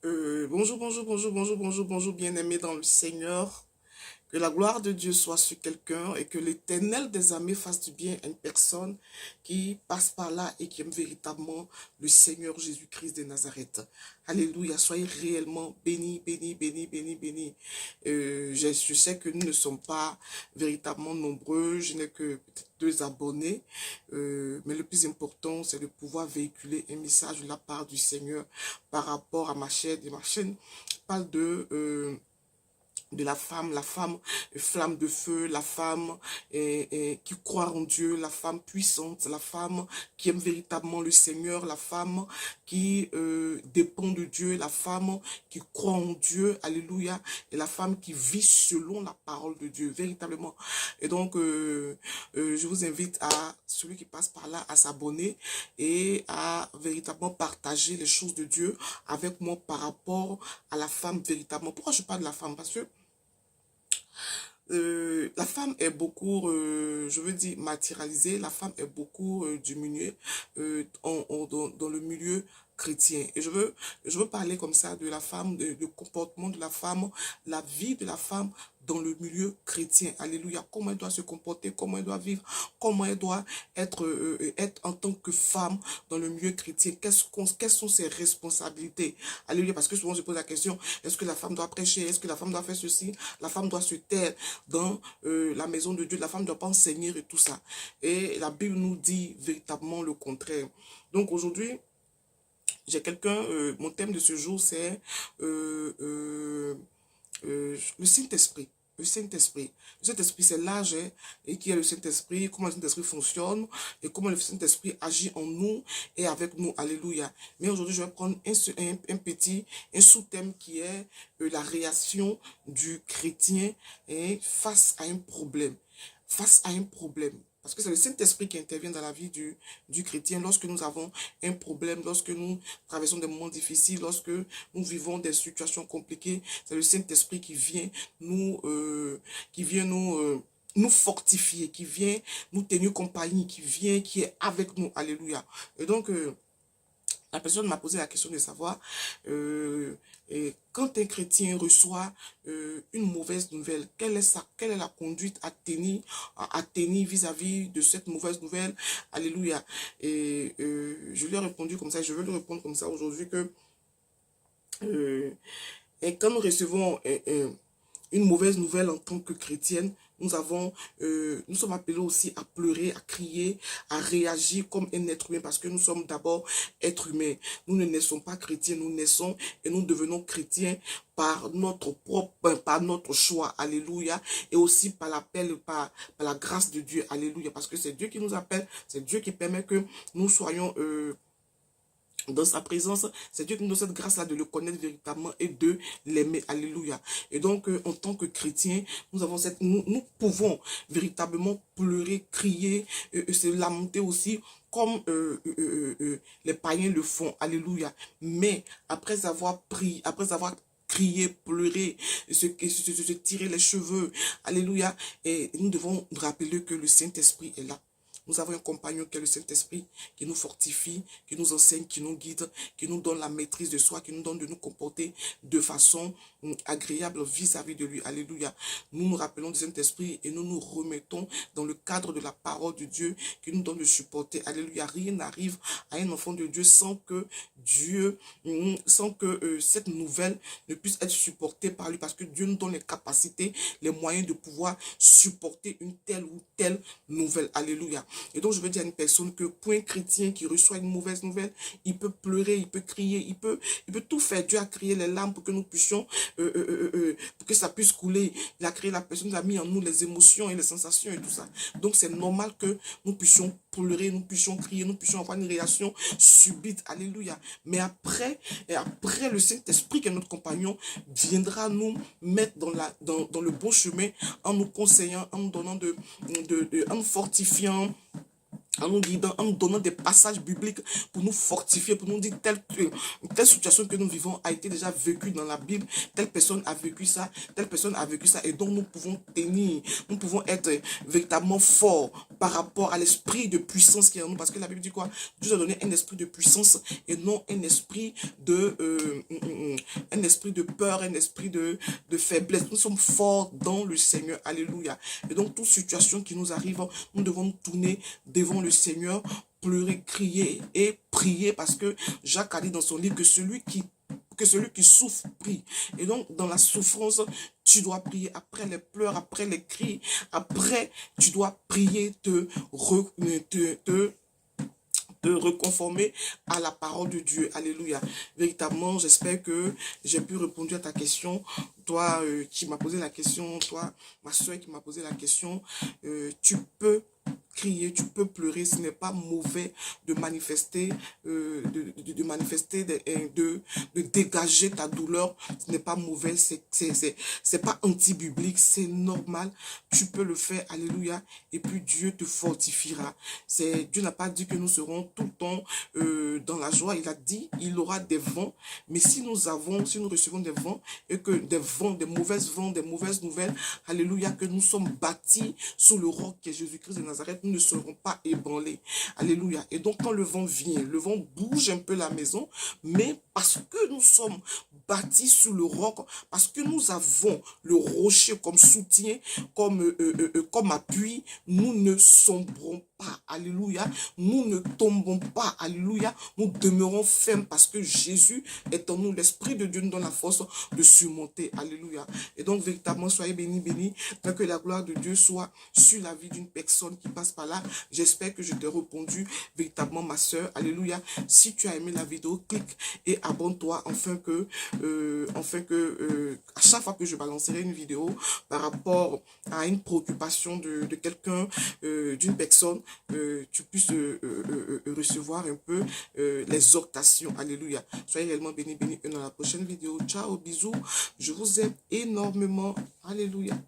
Bonjour, bien-aimés dans le Seigneur. Que la gloire de Dieu soit sur quelqu'un et que l'Éternel des armées fasse du bien à une personne qui passe par là et qui aime véritablement le Seigneur Jésus-Christ de Nazareth. Alléluia, soyez réellement bénis. Je sais que nous ne sommes pas véritablement nombreux, je n'ai que peut-être 2 abonnés, mais le plus important, c'est de pouvoir véhiculer un message de la part du Seigneur par rapport à ma chaîne. Et ma chaîne parle de la femme flamme de feu, la femme qui croit en Dieu, la femme puissante, la femme qui aime véritablement le Seigneur, la femme qui dépend de Dieu, la femme qui croit en Dieu, alléluia, et la femme qui vit selon la parole de Dieu, véritablement. Et donc, je vous invite à, celui qui passe par là, à s'abonner et à véritablement partager les choses de Dieu avec moi par rapport à la femme véritablement. Pourquoi je parle de la femme? Parce que la femme est beaucoup, je veux dire, matérialisée. La femme est beaucoup diminuée dans le milieu chrétien. Et je veux parler comme ça de la femme, du comportement de la femme, la vie de la femme dans le milieu chrétien. Alléluia. Comment elle doit se comporter, comment elle doit vivre, comment elle doit être en tant que femme dans le milieu chrétien. Quelles sont ses responsabilités? Alléluia. Parce que souvent je pose la question, est-ce que la femme doit prêcher? Est-ce que la femme doit faire ceci? La femme doit se taire dans la maison de Dieu. La femme ne doit pas enseigner et tout ça. Et la Bible nous dit véritablement le contraire. Donc aujourd'hui, j'ai quelqu'un, mon thème de ce jour, c'est le Saint-Esprit. Le Saint-Esprit. Le Saint-Esprit, c'est l'âge et qui est le Saint-Esprit, comment le Saint-Esprit fonctionne et comment le Saint-Esprit agit en nous et avec nous. Alléluia. Mais aujourd'hui, je vais prendre un sous-thème qui est la réaction du chrétien face à un problème. Face à un problème. Parce que c'est le Saint-Esprit qui intervient dans la vie du chrétien lorsque nous avons un problème, lorsque nous traversons des moments difficiles, lorsque nous vivons des situations compliquées. C'est le Saint-Esprit qui vient nous fortifier, qui vient nous tenir compagnie, qui est avec nous. Alléluia. Et donc, la personne m'a posé la question de savoir, quand un chrétien reçoit une mauvaise nouvelle, quelle est la conduite à tenir vis-à-vis de cette mauvaise nouvelle? Alléluia. Et je lui ai répondu comme ça, je veux lui répondre comme ça aujourd'hui que et quand nous recevons une mauvaise nouvelle en tant que chrétienne, nous sommes appelés aussi à pleurer, à crier, à réagir comme un être humain parce que nous sommes d'abord êtres humains. Nous ne naissons pas chrétiens, nous naissons et nous devenons chrétiens par par notre choix, alléluia, et aussi par l'appel, par la grâce de Dieu, alléluia, parce que c'est Dieu qui nous appelle, c'est Dieu qui permet que nous soyons dans sa présence. C'est Dieu qui nous donne cette grâce-là de le connaître véritablement et de l'aimer. Alléluia. Et donc, en tant que chrétiens, nous pouvons véritablement pleurer, crier, se lamenter aussi, comme les païens le font. Alléluia. Mais après avoir prié, après avoir crier, pleurer, se tirer les cheveux, alléluia, et nous devons nous rappeler que le Saint-Esprit est là. Nous avons un compagnon qui est le Saint-Esprit, qui nous fortifie, qui nous enseigne, qui nous guide, qui nous donne la maîtrise de soi, qui nous donne de nous comporter de façon agréable vis-à-vis de lui. Alléluia. Nous nous rappelons du Saint-Esprit et nous nous remettons dans le cadre de la parole de Dieu qui nous donne de supporter. Alléluia. Rien n'arrive à un enfant de Dieu sans que cette nouvelle ne puisse être supportée par lui, parce que Dieu nous donne les capacités, les moyens de pouvoir supporter une telle ou telle nouvelle. Alléluia. Et donc, je veux dire à une personne que pour un chrétien qui reçoit une mauvaise nouvelle, il peut pleurer, il peut crier, il peut tout faire. Dieu a créé les larmes pour que nous puissions, pour que ça puisse couler. Il a créé la personne, il a mis en nous les émotions et les sensations et tout ça. Donc, c'est normal que nous puissions pleurer, nous puissions crier, nous puissions avoir une réaction subite. Alléluia. Mais après le Saint-Esprit qui est notre compagnon, viendra nous mettre dans le bon chemin en nous conseillant, en nous donnant en nous fortifiant, en nous guidant, en nous donnant des passages bibliques pour nous fortifier, pour nous dire telle situation que nous vivons a été déjà vécue dans la Bible, telle personne a vécu ça, telle personne a vécu ça, et donc nous pouvons tenir, nous pouvons être véritablement forts par rapport à l'esprit de puissance qui est en nous. Parce que la Bible dit quoi? Dieu nous a donné un esprit de puissance et non un esprit de peur, un esprit de faiblesse. Nous sommes forts dans le Seigneur. Alléluia. Et donc, toute situation qui nous arrive, nous devons nous tourner devant le Seigneur, pleurer, crier et prier, parce que Jacques a dit dans son livre que celui qui souffre prie. Et donc, dans la souffrance, tu dois prier. Après les pleurs, après les cris, après, tu dois prier, te reconformer à la parole de Dieu. Alléluia. Véritablement, j'espère que j'ai pu répondre à ta question. Toi qui m'as posé la question, toi, ma soeur qui m'a posé la question, tu peux crier, tu peux pleurer, ce n'est pas mauvais de manifester, de dégager ta douleur, ce n'est pas mauvais, c'est pas anti-biblique, c'est normal, tu peux le faire, alléluia, et puis Dieu te fortifiera. Dieu n'a pas dit que nous serons tout le temps dans la joie, il a dit, il aura des vents, mais si nous recevons des vents, et que des mauvaises nouvelles, alléluia, que nous sommes bâtis sous le roc qui est Jésus-Christ de Nazareth, nous ne serons pas ébranlés. Alléluia. Et donc, quand le vent vient, le vent bouge un peu la maison, mais parce que nous sommes bâtis sous le roc, parce que nous avons le rocher comme soutien, comme appui, nous ne sombrons pas. Alléluia. Nous ne tombons pas. Alléluia. Nous demeurons fermes parce que Jésus est en nous. L'Esprit de Dieu nous donne la force de surmonter. Alléluia. Et donc, véritablement, soyez bénis, que la gloire de Dieu soit sur la vie d'une personne qui passe par là. J'espère que je t'ai répondu véritablement, ma soeur. Alléluia. Si tu as aimé la vidéo, clique et abonne-toi afin que à chaque fois que je balancerai une vidéo par rapport à une préoccupation de quelqu'un, d'une personne, tu puisses recevoir un peu l'exhortation. Alléluia. Soyez réellement bénis, et dans la prochaine vidéo. Ciao, bisous. Je vous aime énormément. Alléluia.